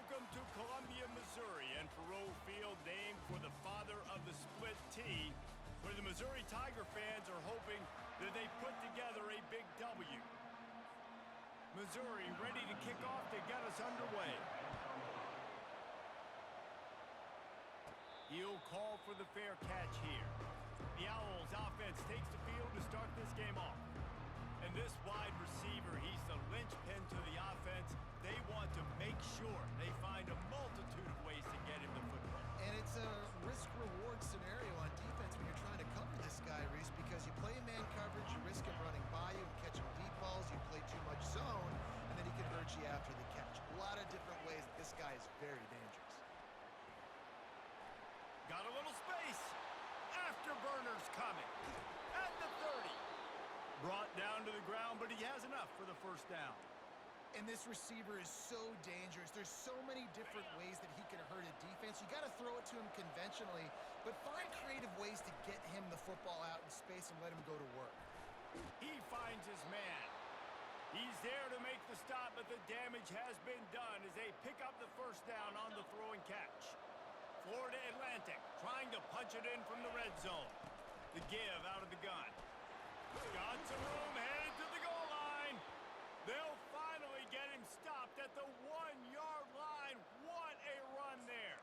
Welcome to Columbia, Missouri, and Faroe Field, named for the father of the split T, where the Missouri Tiger fans are hoping that they put together a big W. Missouri ready to kick off to get us underway. He'll call for the fair catch here. The Owls offense takes the field to start this game off. And this wide receiver, he's the linchpin to the offense. They want to make sure they find a multitude of ways to get him the football. And it's a risk-reward scenario on defense when you're trying to cover this guy, Reese, because you play man coverage, you risk him running by you and catching deep balls, you play too much zone, and then he can hurt you after the catch. A lot of different ways. This guy is very dangerous. Got a little space. Afterburners coming. At the 30. Brought down to the ground, but he has enough for the first down. And this receiver is so dangerous. There's so many different ways that he can hurt a defense. You got to throw it to him conventionally, but find creative ways to get him the football out in space and let him go to work. He finds his man. He's there to make the stop, but the damage has been done as they pick up the first down on the throw and catch. Florida Atlantic trying to punch it in from the red zone. The give out of the gun. Got some room, headed to the goal line. They'll finally get him stopped at the 1-yard line. What a run there.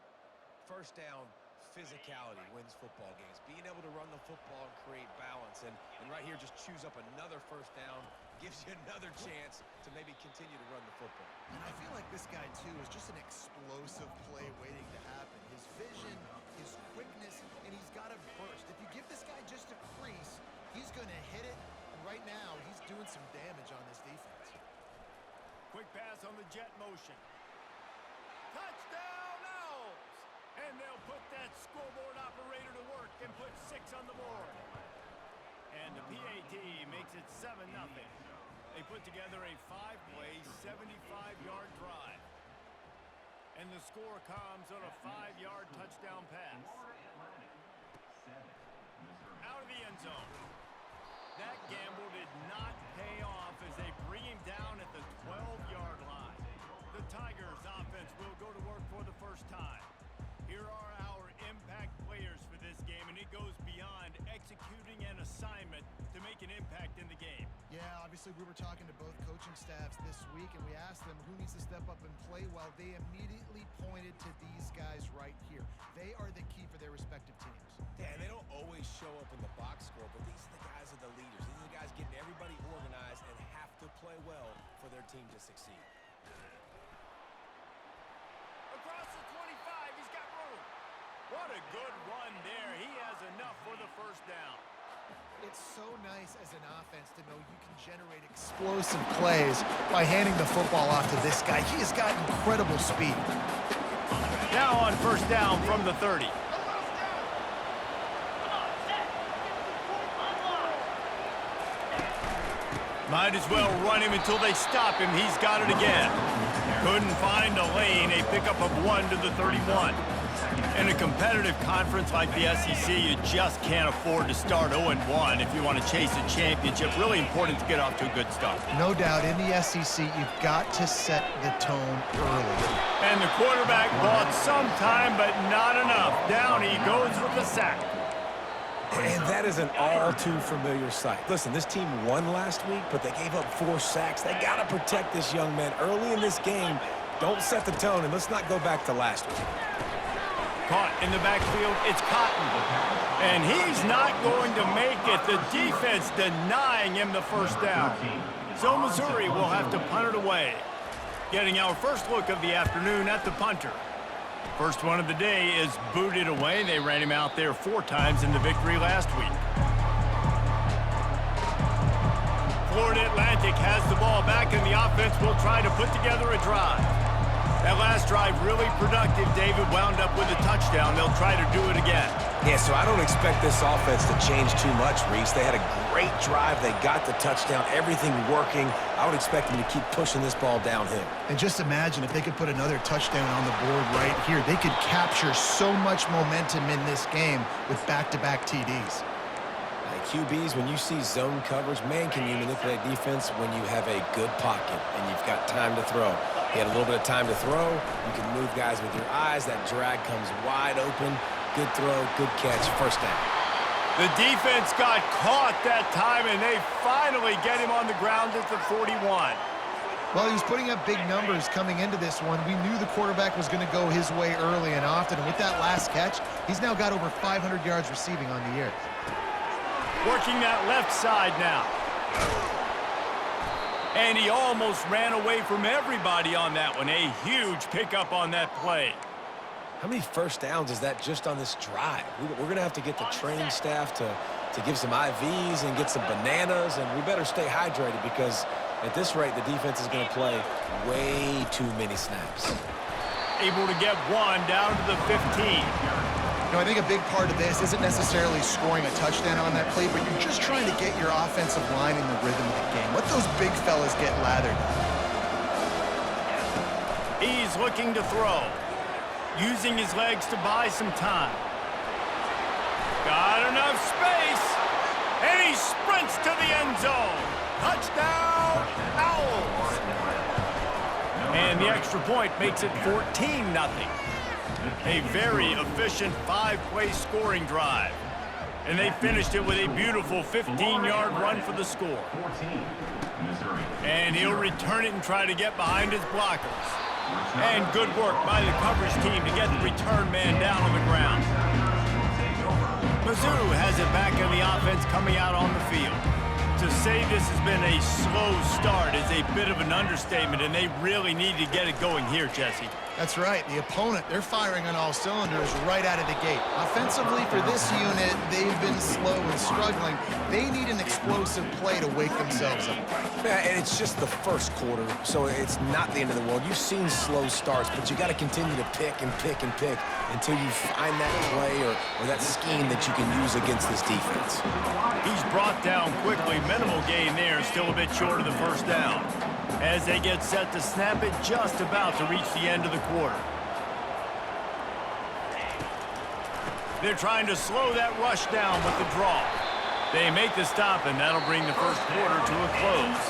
First down, physicality wins football games. Being able to run the football and create balance. And right here, just choose up another first down. Gives you another chance to maybe continue to run the football. And I feel like this guy, too, is just an explosive play waiting to happen. His vision, his quickness, and he's got a burst. If you give this guy just a crease, he's going to hit it. And right now, he's doing some damage on this defense. Quick pass on the jet motion. Touchdown, Owls! And they'll put that scoreboard operator to work and put 6 on the board. And the PAT makes it 7-0. They put together a 5-play, 75-yard drive. And the score comes on a 5-yard touchdown pass. Out of the end zone. That gamble did not pay off as they bring him down at the 12-yard line. The Tigers offense will go to work for the first time. Here are our impact players for this game, and it goes beyond executing an assignment to make an impact in the game. Yeah, obviously we were talking to both coaching staffs this week, and we asked them who needs to step up and play well. They immediately pointed to these guys right here. They are the key for their respective teams. Yeah, and they don't always show up in the box score, but these are the guys that are the leaders. These are the guys getting everybody organized and have to play well for their team to succeed. Across the 25, he's got room. What a good run there. He has enough for the first down. It's so nice as an offense to know you can generate explosive plays by handing the football off to this guy. He has got incredible speed. Now on first down from the 30. Might as well run him until they stop him. He's got it again. Couldn't find a lane. A pickup of 1 to the 31. In a competitive conference like the SEC, you just can't afford to start 0-1 if you want to chase a championship. Really important to get off to a good start. No doubt, in the SEC, you've got to set the tone early. And the quarterback bought some time, but not enough. Down he goes with the sack. And that is an all-too-familiar sight. Listen, this team won last week, but they gave up 4 sacks. They got to protect this young man early in this game. Don't set the tone, and let's not go back to last week. Caught in the backfield, it's Cotton. And he's not going to make it. The defense denying him the first down. So Missouri will have to punt it away. Getting our first look of the afternoon at the punter. First one of the day is booted away. They ran him out there 4 times in the victory last week. Florida Atlantic has the ball back, and the offense will try to put together a drive. That last drive really productive. David wound up with a touchdown. They'll try to do it again. Yeah, so I don't expect this offense to change too much, Reese. They had a great drive. They got the touchdown. Everything working. I would expect them to keep pushing this ball downhill. And just imagine if they could put another touchdown on the board right here. They could capture so much momentum in this game with back-to-back TDs. QBs, when you see zone coverage, man, can you manipulate defense when you have a good pocket and you've got time to throw. He had a little bit of time to throw. You can move guys with your eyes. That drag comes wide open. Good throw, good catch, first down. The defense got caught that time, and they finally get him on the ground at the 41. Well, he was putting up big numbers coming into this one. We knew the quarterback was going to go his way early and often, and with that last catch, he's now got over 500 yards receiving on the year. Working that left side now. And he almost ran away from everybody on that one. A huge pickup on that play. How many first downs is that just on this drive? We're going to have to get the training staff to give some IVs and get some bananas, and we better stay hydrated because at this rate, the defense is going to play way too many snaps. Able to get one down to the 15. You know, I think a big part of this isn't necessarily scoring a touchdown on that play, but you're just trying to get your offensive line in the rhythm of the game. Let those big fellas get lathered. He's looking to throw. Using his legs to buy some time. Got enough space. And he sprints to the end zone. Touchdown, Owls. And the extra point makes it 14-0. A very efficient 5-play scoring drive. And they finished it with a beautiful 15-yard run for the score. And he'll return it and try to get behind his blockers. And good work by the coverage team to get the return man down on the ground. Mizzou has it back in the offense coming out on the field. To say this has been a slow start is a bit of an understatement, and they really need to get it going here, Jesse. That's right. The opponent, they're firing on all cylinders right out of the gate. Offensively, for this unit, they've been slow and struggling. They need an explosive play to wake themselves up. Yeah, and it's just the first quarter, so it's not the end of the world. You've seen slow starts, but you got to continue to pick and pick and pick until you find that play or that scheme that you can use against this defense. He's brought down quickly. Minimal gain there, still a bit short of the first down. As they get set to snap it, just about to reach the end of the quarter. They're trying to slow that rush down with the draw. They make the stop, and that'll bring the first quarter to a close.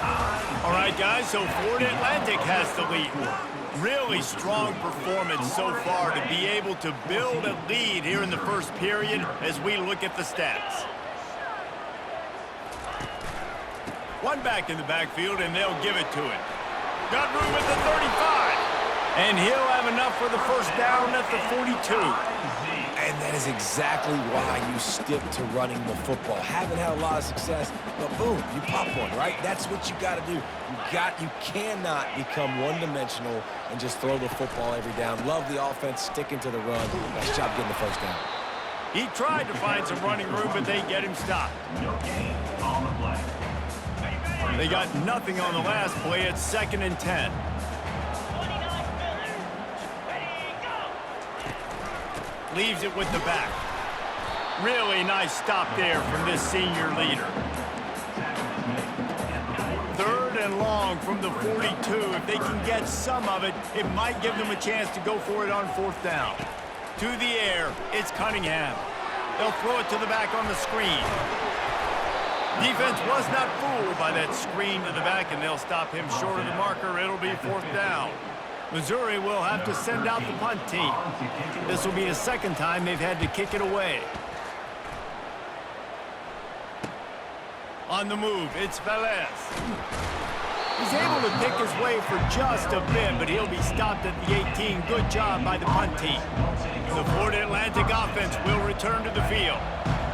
All right, guys, so Florida Atlantic has the lead. Really strong performance so far to be able to build a lead here in the first period as we look at the stats. One back in the backfield, and they'll give it to him. Got room at the 35. And he'll have enough for the first down at the 42. And that is exactly why you stick to running the football. Haven't had a lot of success, but boom, you pop one, right? That's what you got to do. You cannot become one-dimensional and just throw the football every down. Love the offense sticking to the run. Nice job getting the first down. He tried to find some running room, but they get him stopped. No gain on the play. They got nothing on the last play. It's 2nd and 10. Leaves it with the back. Really nice stop there from this senior leader. 3rd and long from the 42. If they can get some of it, it might give them a chance to go for it on 4th down. To the air, it's Cunningham. They'll throw it to the back on the screen. Defense was not fooled by that screen to the back, and they'll stop him short of the marker. It'll be 4th down. Missouri will have to send out the punt team. This will be the 2nd time they've had to kick it away. On the move, it's Velez. He's able to pick his way for just a bit, but he'll be stopped at the 18. Good job by the punt team. The Florida Atlantic offense will return to the field.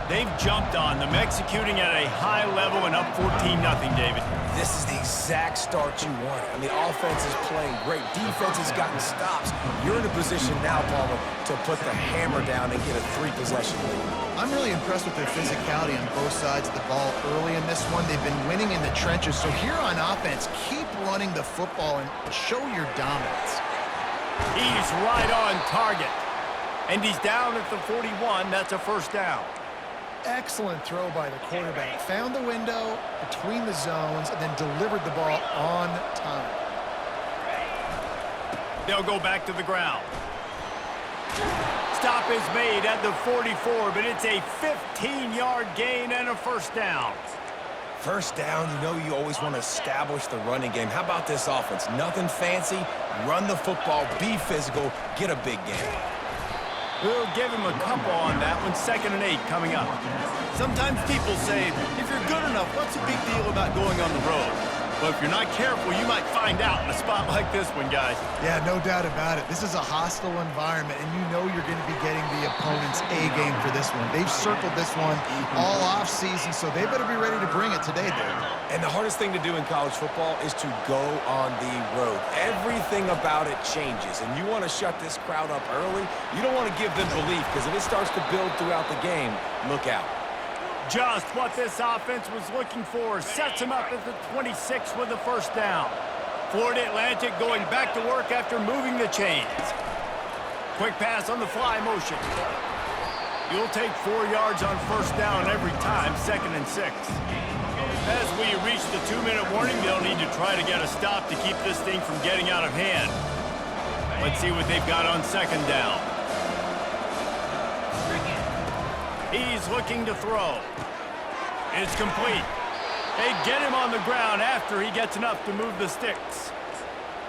They've jumped on them, executing at a high level and up 14-0, David. This is the exact start you want. I mean, offense is playing great. Defense has gotten stops. You're in a position now, Palmer, to put the hammer down and get a 3-possession lead. I'm really impressed with their physicality on both sides of the ball early in this one. They've been winning in the trenches. So here on offense, keep running the football and show your dominance. He's right on target. And he's down at the 41. That's a first down. Excellent throw by the quarterback. Found the window between the zones and then delivered the ball on time. They'll go back to the ground. Stop is made at the 44, but it's a 15-yard gain and a first down. First down, you know you always want to establish the running game. How about this offense? Nothing fancy. Run the football, be physical, get a big gain. We'll give him a couple on that one. 2nd and 8 coming up. Sometimes people say, if you're good enough, what's the big deal about going on the road? But if you're not careful, you might find out in a spot like this one, guys. Yeah, no doubt about it. This is a hostile environment, and you know you're going to be getting the opponent's A game for this one. They've circled this one all off season, so they better be ready to bring it today, Dave. And the hardest thing to do in college football is to go on the road. Everything about it changes, and you want to shut this crowd up early. You don't want to give them belief, because if it starts to build throughout the game, look out. Just what this offense was looking for. Sets him up at the 26 with the first down. Florida Atlantic going back to work after moving the chains. Quick pass on the fly motion. You'll take 4 yards on first down every time, 2nd and 6. As we reach the 2-minute warning, they'll need to try to get a stop to keep this thing from getting out of hand. Let's see what they've got on 2nd down. He's looking to throw. It's complete. They get him on the ground after he gets enough to move the sticks.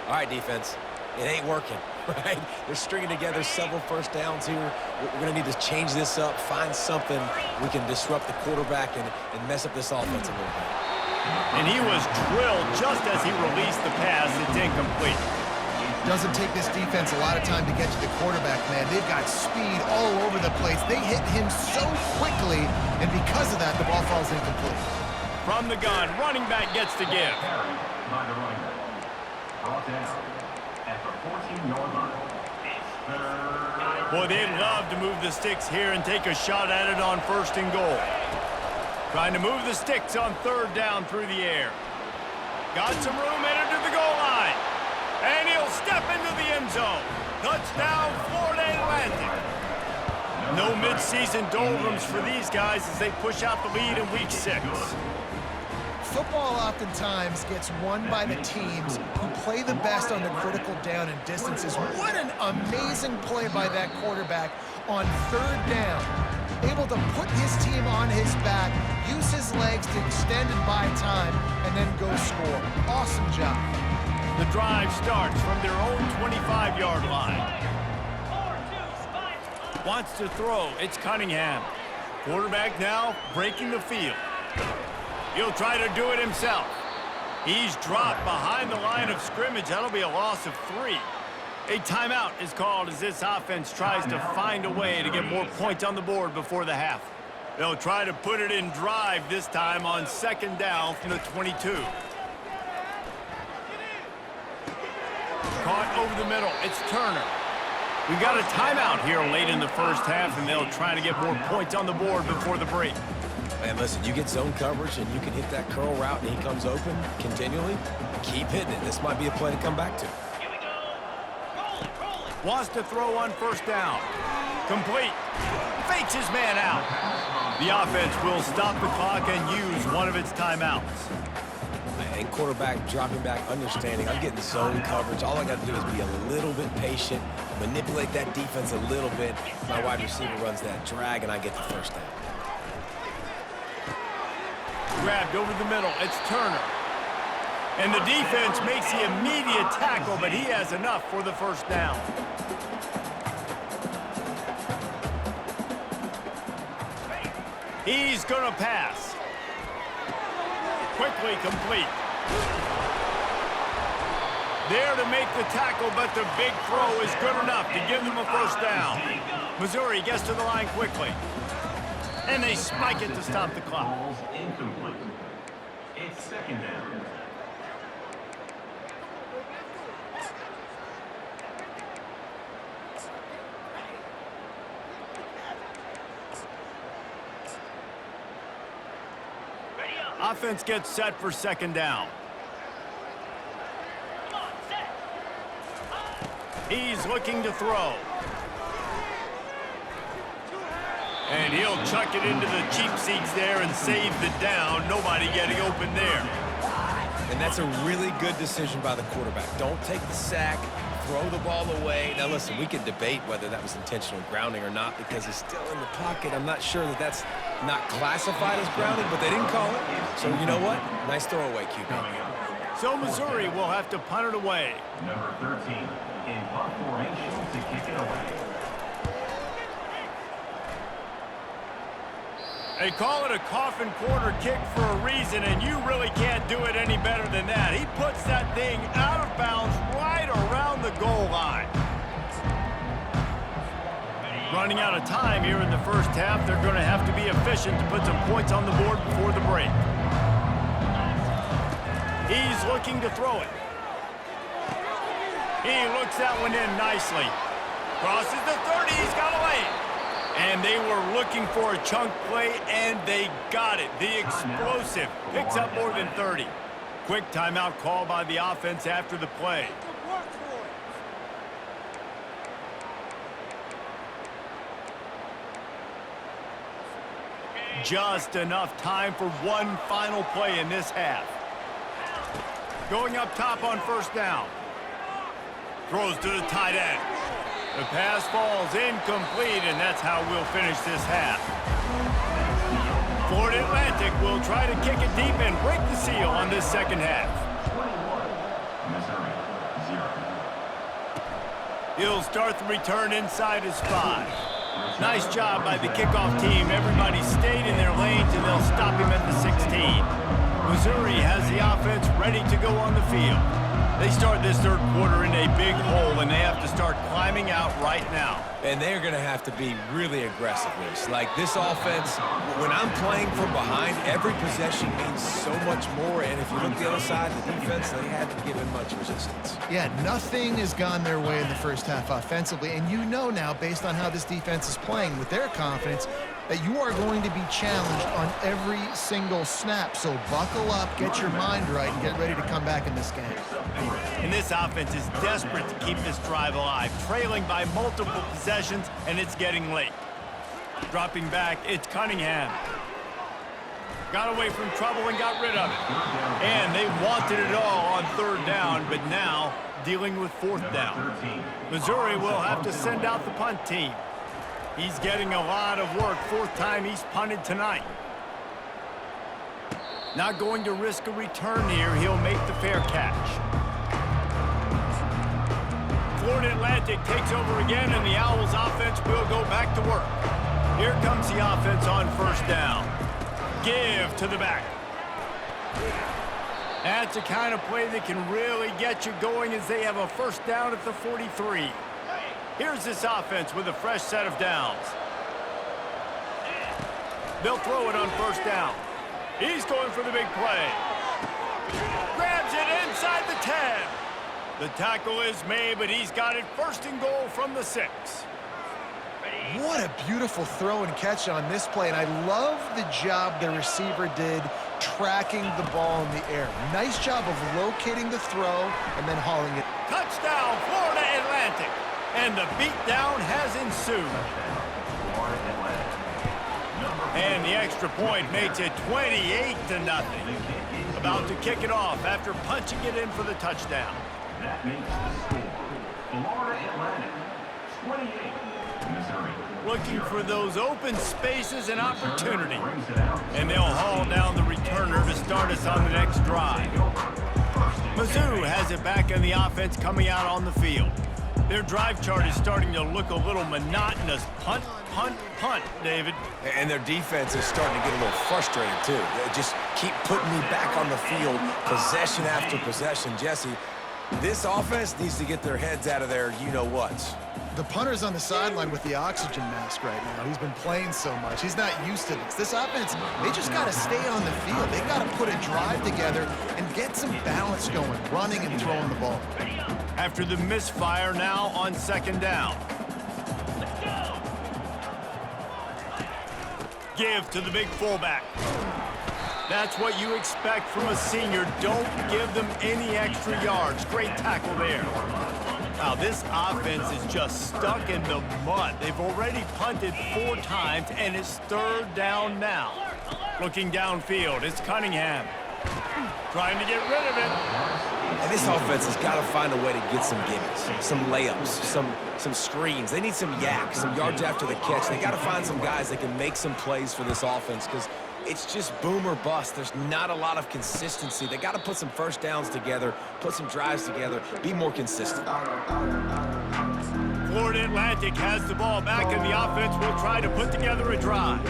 All right, defense. It ain't working, right? They're stringing together several first downs here. We're going to need to change this up, find something we can disrupt the quarterback and mess up this offense a little bit. And he was drilled just as he released the pass. It's incomplete. Doesn't take this defense a lot of time to get to the quarterback, man. They've got speed all over the place. They hit him so quickly, and because of that, the ball falls incomplete. From the gun, running back gets the give. By the running back. Brought down at the 14-yard line. Boy, they'd love to move the sticks here and take a shot at it on 1st and goal. Trying to move the sticks on 3rd down through the air. Got some room headed to the goal line. And he'll step into the end zone. Touchdown, Florida Atlantic. No mid-season doldrums for these guys as they push out the lead in Week 6. Football oftentimes gets won by the teams who play the best on the critical down and distances. What an amazing play by that quarterback on 3rd down. Able to put his team on his back, use his legs to extend and buy time, and then go score. Awesome job. The drive starts from their own 25-yard line. Wants to throw. It's Cunningham. Quarterback now breaking the field. He'll try to do it himself. He's dropped behind the line of scrimmage. That'll be a loss of 3. A timeout is called as this offense tries to find a way to get more points on the board before the half. They'll try to put it in drive this time on 2nd down from the 22. Caught over the middle. It's Turner. We've got a timeout here late in the first half, and they'll try to get more points on the board before the break. Man, listen, you get zone coverage and you can hit that curl route and he comes open continually. Keep hitting it. This might be a play to come back to. Here we go. Roll it. Wants to throw on 1st down. Complete. Fakes his man out. The offense will stop the clock and use one of its timeouts. And quarterback dropping back, understanding I'm getting zone coverage. All I got to do is be a little bit patient, manipulate that defense a little bit. My wide receiver runs that drag, and I get the 1st down. Grabbed over the middle. It's Turner. And the defense makes the immediate tackle, but he has enough for the 1st down. He's going to pass. Quickly complete. There to make the tackle, but the big throw is good enough to give them a 1st down. Missouri gets to the line quickly. And they spike it to stop the clock. Ball's incomplete. It's 2nd down. Offense gets set for 2nd down. He's looking to throw. And he'll chuck it into the cheap seats there and save the down. Nobody getting open there. And that's a really good decision by the quarterback. Don't take the sack. throw the ball away. Now, listen, we could debate whether that was intentional grounding or not because he's still in the pocket. I'm not sure that that's not classified as grounding, but they didn't call it. So, you know what? Nice throwaway, QB. So Missouri will have to punt it away. Number 13 in punt formation to kick it away. They call it a coffin corner kick for a reason, and you really can't do it any better than that. He puts that thing out of bounds right around the goal line. Running out of time here in the first half, they're going to have to be efficient to put some points on the board before the break. He's looking to throw it. He looks that one in nicely. Crosses the 30, he's got to lay it. And they were looking for a chunk play, and they got it. The explosive picks up more than 30. Quick timeout call by the offense after the play. Just enough time for one final play in this half. Going up top on first down. Throws to the tight end. The pass falls incomplete, and that's how we'll finish this half. Florida Atlantic will try to kick it deep and break the seal on this second half. 21, Missouri, 0. He'll start the return inside his 5. Nice job by the kickoff team. Everybody stayed in their lanes, and they'll stop him at the 16. Missouri has the offense ready to go on the field. They start this third quarter in a big hole, and they have to start climbing out right now. And they're going to have to be really aggressive, Reese. Like this offense, when I'm playing from behind, every possession means so much more. And if you look the other side, the defense, they haven't given much resistance. Yeah, nothing has gone their way in the first half offensively. And you know now, based on how this defense is playing with their confidence, that you are going to be challenged on every single snap. So buckle up, get your mind right, and get ready to come back in this game. And this offense is desperate to keep this drive alive, trailing by multiple possessions, and it's getting late. Dropping back, it's Cunningham. Got away from trouble and got rid of it. And they wanted it all on third down, but now dealing with fourth down. Missouri will have to send out the punt team. He's getting a lot of work. Fourth time he's punted tonight. Not going to risk a return here. He'll make the fair catch. Florida Atlantic takes over again, and the Owls offense will go back to work. Here comes the offense on first down. Give to the back. That's the kind of play that can really get you going as they have a first down at the 43. Here's this offense with a fresh set of downs. They'll throw it on first down. He's going for the big play. Grabs it inside the 10. The tackle is made, but he's got it first and goal from the 6. What a beautiful throw and catch on this play, and I love the job the receiver did tracking the ball in the air. Nice job of locating the throw and then hauling it. Touchdown, Florida Atlantic. And the beatdown has ensued. And the extra point makes it 28-0. About to kick it off after punching it in for the touchdown. That makes the score. Florida Atlantic, 28, Missouri. Looking for those open spaces and opportunity. And they'll haul down the returner to start us on the next drive. Mizzou has it back in the offense coming out on the field. Their drive chart is starting to look a little monotonous. Punt, punt, punt, David. And their defense is starting to get a little frustrated, too. They just keep putting me back on the field, possession after possession. Jesse, this offense needs to get their heads out of their you-know-whats. The punter's on the sideline with the oxygen mask right now. He's been playing so much. He's not used to this. This offense, they just got to stay on the field. They got to put a drive together and get some balance going, running and throwing the ball. After the misfire, now on second down. Give to the big fullback. That's what you expect from a senior. Don't give them any extra yards. Great tackle there. Now, this offense is just stuck in the mud. They've already punted 4 times, and it's third down now. Looking downfield, it's Cunningham. Trying to get rid of it. And this offense has got to find a way to get some gimmies, some layups, some screens. They need some yak, some yards after the catch. They got to find some guys that can make some plays for this offense because it's just boom or bust. There's not a lot of consistency. They got to put some first downs together, put some drives together, be more consistent. Florida Atlantic has the ball back, and the offense will try to put together a drive.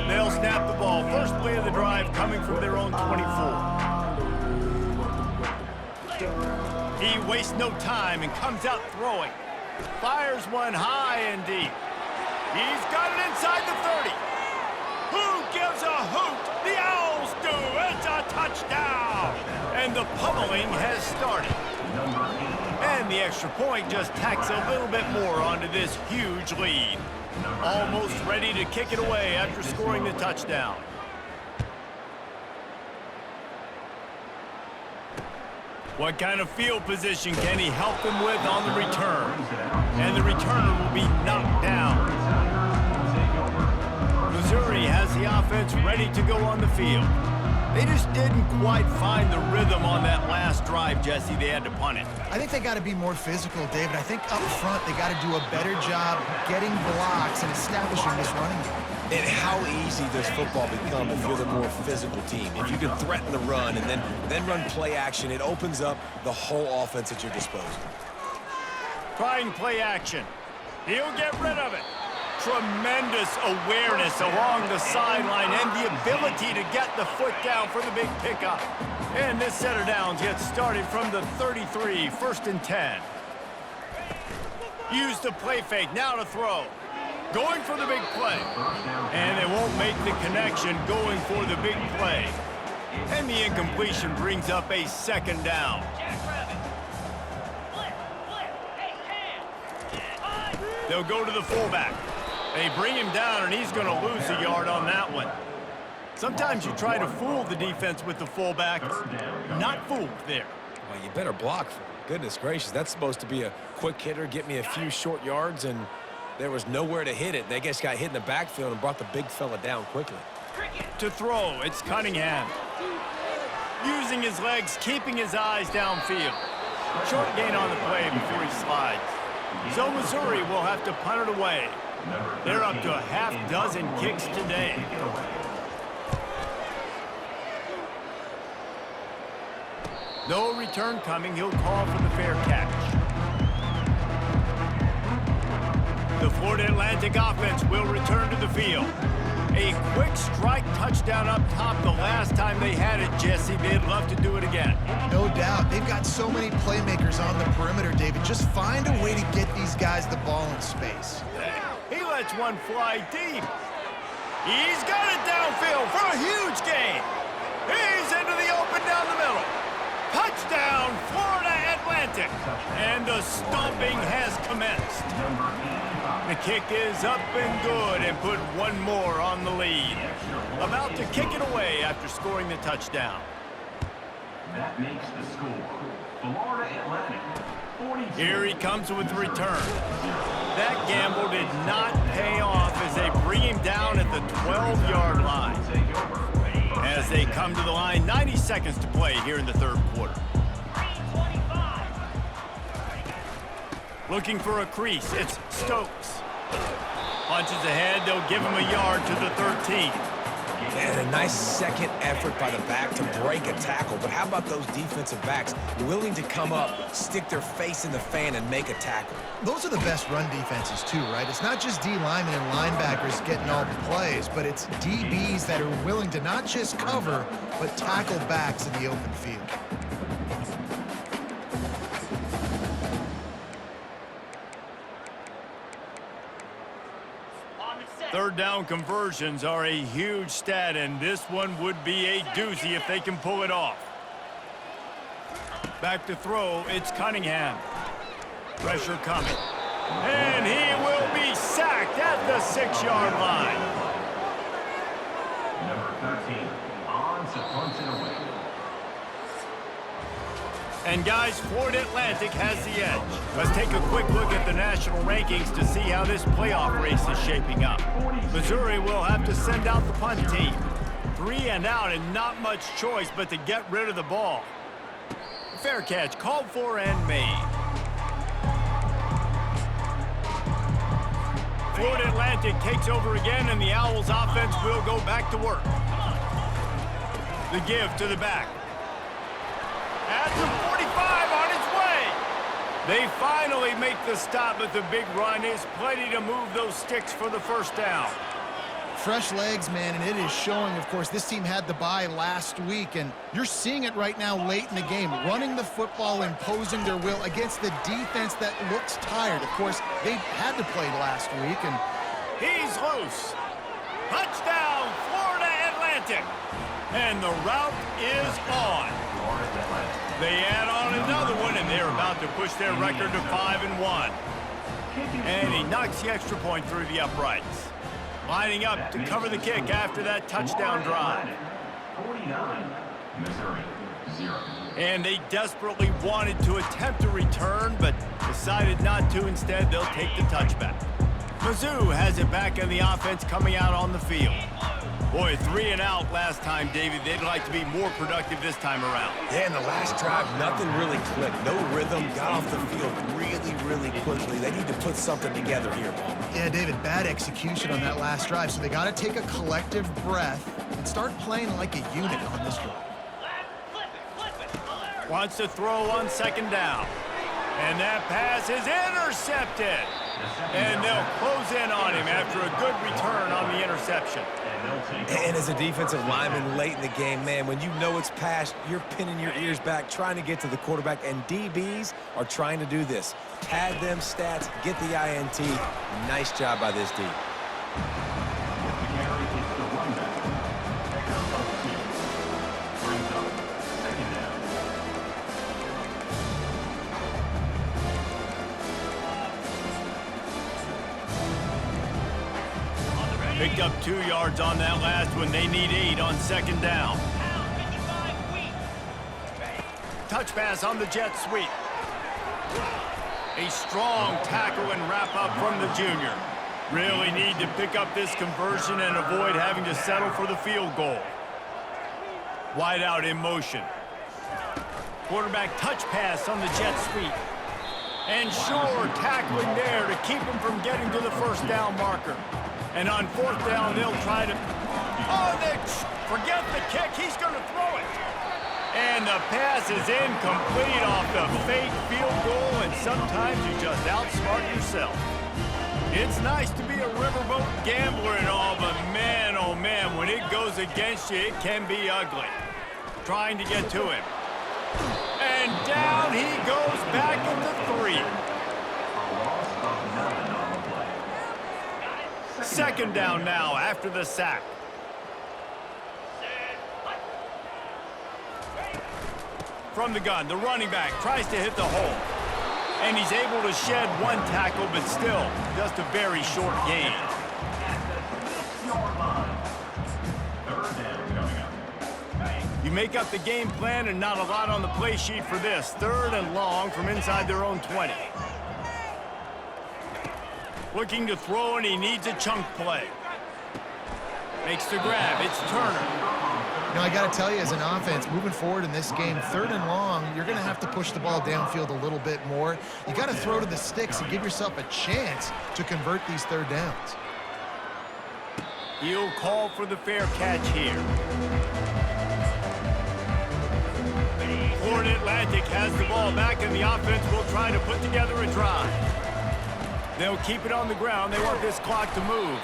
They'll snap the ball. First play of the drive coming from their own 24. He wastes no time and comes out throwing. Fires one high and deep. He's got it inside the 30. Who gives a hoot? The Owls do. It's a touchdown. And the pummeling has started. And the extra point just tacks a little bit more onto this huge lead. Almost ready to kick it away after scoring the touchdown. What kind of field position can he help them with on the return? And the returner will be knocked down. Missouri has the offense ready to go on the field. They just didn't quite find the rhythm on that last drive, Jesse. They had to punt it. I think they got to be more physical, David. I think up front they got to do a better job getting blocks and establishing this running game. And how easy does football become if you're the more physical team? If you can threaten the run and then run play action, it opens up the whole offense at your disposal. Trying play action. He'll get rid of it. Tremendous awareness along the sideline and the ability to get the foot down for the big pickup. And this set of downs gets started from the 33, 1st and 10. Use the play fake, now to throw. Going for the big play. And they won't make the connection going for the big play. And the incompletion brings up a 2nd down. They'll go to the fullback. They bring him down, and he's going to lose a yard on that one. Sometimes you try to fool the defense with the fullback. Not fooled there. Well, you better block for him. Goodness gracious, that's supposed to be a quick hitter, get me a few short yards, and there was nowhere to hit it. They just got hit in the backfield and brought the big fella down quickly. To throw, it's Cunningham. Using his legs, keeping his eyes downfield. Short gain on the play before he slides. So Missouri will have to punt it away. They're up to a half-dozen kicks today. No return coming. He'll call for the fair catch. The Florida Atlantic offense will return to the field. A quick strike touchdown up top the last time they had it, Jesse. They'd love to do it again. No doubt. They've got so many playmakers on the perimeter, David. Just find a way to get these guys the ball in space. He lets one fly deep. He's got it downfield for a huge gain. He's into the open down the middle. Touchdown, Florida Atlantic. And the stomping has commenced. The kick is up and good and put one more on the lead. About to kick it away after scoring the touchdown. That makes the score. Florida Atlantic, 42. Here he comes with the return. That gamble did not pay off as they bring him down at the 12-yard line. As they come to the line, 90 seconds to play here in the 3rd quarter. Looking for a crease, it's Stokes. Punches ahead, they'll give him a yard to the 13. And a nice second effort by the back to break a tackle. But how about those defensive backs willing to come up, stick their face in the fan, and make a tackle? Those are the best run defenses, too, right? It's not just D linemen and linebackers getting all the plays, but it's DBs that are willing to not just cover, but tackle backs in the open field. Third down conversions are a huge stat, and this one would be a doozy if they can pull it off. Back to throw, it's Cunningham. Pressure coming. And he will be sacked at the 6-yard line. Number 13, on to punt it away. And guys, Florida Atlantic has the edge. Let's take a quick look at the national rankings to see how this playoff race is shaping up. Missouri will have to send out the punt team. 3 and out and not much choice but to get rid of the ball. fair catch called for and made. Florida Atlantic takes over again, and the Owls offense will go back to work. The give to the back. At the 45 on its way. They finally make the stop, but the big run is plenty to move those sticks for the first down. Fresh legs, man, and it is showing. Of course, this team had the bye last week, and you're seeing it right now late in the game, running the football, imposing their will against the defense that looks tired. Of course, they had to play last week, and he's loose. Touchdown, Florida Atlantic. And the route is on. They add on another one, and they're about to push their record to 5-1. And he knocks the extra point through the uprights. Lining up to cover the kick after that touchdown drive. 49, Missouri, 0. And they desperately wanted to attempt a return, but decided not to. Instead, they'll take the touchback. Mizzou has it back in the offense coming out on the field. Boy, 3 and out last time, David. They'd like to be more productive this time around. Yeah, in the last drive, nothing really clicked. No rhythm, got off the field really quickly. They need to put something together here, Paul. yeah, David, bad execution on that last drive, so they got to take a collective breath and start playing like a unit on this drive. Wants to throw on second down. And that pass is intercepted. And they'll close in on him after a good return on the interception. And as a defensive lineman late in the game, man, when you know it's passed, you're pinning your ears back, trying to get to the quarterback, and DBs are trying to do this. Pad them stats, get the INT. Nice job by this D. Picked up 2 yards on that last one. They need 8 on second down. Touch pass on the jet sweep. A strong tackle and wrap up from the junior. Really need to pick up this conversion and avoid having to settle for the field goal. Wide out in motion. Quarterback touch pass on the jet sweep. And sure tackling there to keep him from getting to the first down marker. And on fourth down, they'll try to... Oh, they forget the kick. He's going to throw it. And the pass is incomplete off the fake field goal, and sometimes you just outsmart yourself. It's nice to be a riverboat gambler and all, but man, oh man, when it goes against you, it can be ugly. Trying to get to him. And down he goes back into 3. Second down now after the sack. From the gun, the running back tries to hit the hole. And he's able to shed 1 tackle, but still just a very short gain. You make up the game plan and not a lot on the play sheet for this. 3rd and long from inside their own 20. Looking to throw, and he needs a chunk play. Makes the grab. It's Turner. You know, I got to tell you, as an offense, moving forward in this game, 3rd and long, you're going to have to push the ball downfield a little bit more. You got to throw to the sticks and give yourself a chance to convert these 3rd downs. He'll call for the fair catch here. Florida Atlantic has the ball back, and the offense will try to put together a drive. They'll keep it on the ground. They want this clock to move.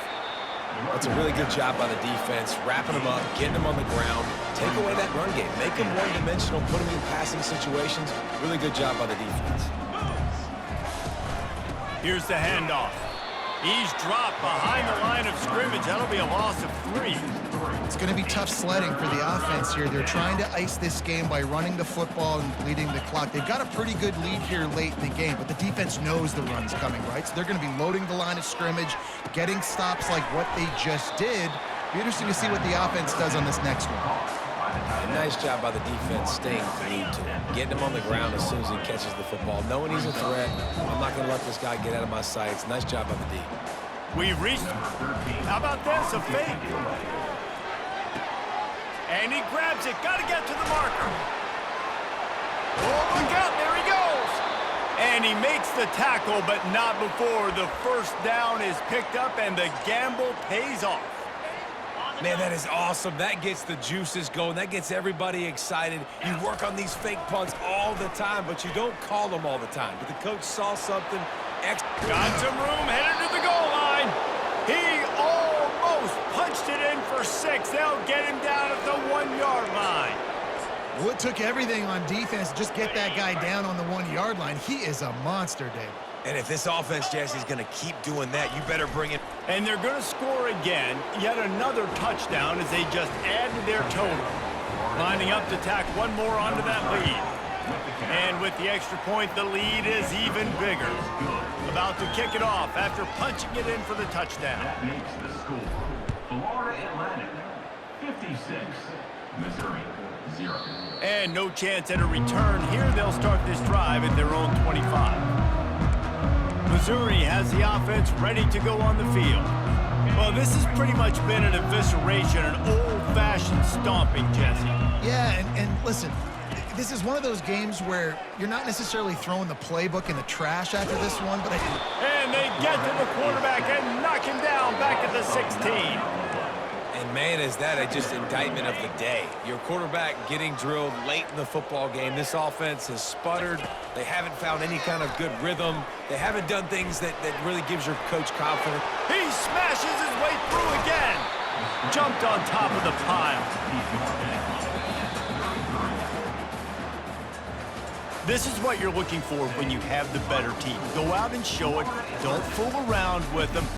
That's a really good job by the defense, wrapping them up, getting them on the ground, take away that run game, make them one-dimensional, put them in passing situations. Really good job by the defense. Here's the handoff. He's dropped behind the line of scrimmage. That'll be a loss of 3. It's going to be tough sledding for the offense here. They're trying to ice this game by running the football and bleeding the clock. They've got a pretty good lead here late in the game, but the defense knows the run's coming, right? So they're going to be loading the line of scrimmage, getting stops like what they just did. Be interesting to see what the offense does on this next one. A nice job by the defense staying glued to him, getting him on the ground as soon as he catches the football, knowing he's a threat. I'm not going to let this guy get out of my sights. Nice job by the D. We've reached... How about this? A fake. And he grabs it. Got to get to the marker. Oh, And he makes the tackle, but not before the first down is picked up and the gamble pays off. Man, that is awesome. That gets the juices going. That gets everybody excited. You work on these fake punts all the time, but you don't call them all the time. But the coach saw something. Got some room, headed to the goal line. He almost punched it in for 6. They'll get him down at the 1-yard line. Well, it took everything on defense to just get that guy down on the 1-yard line. He is a monster, David. And if this offense, Jesse, is going to keep doing that, you better bring it. And they're going to score again. Yet another touchdown as they just add to their total. Lining up to tack one more onto that lead. And with the extra point, the lead is even bigger. About to kick it off after punching it in for the touchdown. That makes the score Florida Atlantic 56, Missouri 0. And no chance at a return here. They'll start this drive at their own 25. Missouri has the offense ready to go on the field. Well, this has pretty much been an evisceration, an old-fashioned stomping, Jesse. Yeah, and listen, this is one of those games where you're not necessarily throwing the playbook in the trash after this one, but And they get to the quarterback and knock him down back at the 16. And, man, is that just indictment of the day. Your quarterback getting drilled late in the football game. This offense has sputtered. They haven't found any kind of good rhythm. They haven't done things that really gives your coach confidence. He smashes his way through again. Jumped on top of the pile. This is what you're looking for when you have the better team. Go out and show it. Don't fool around with them.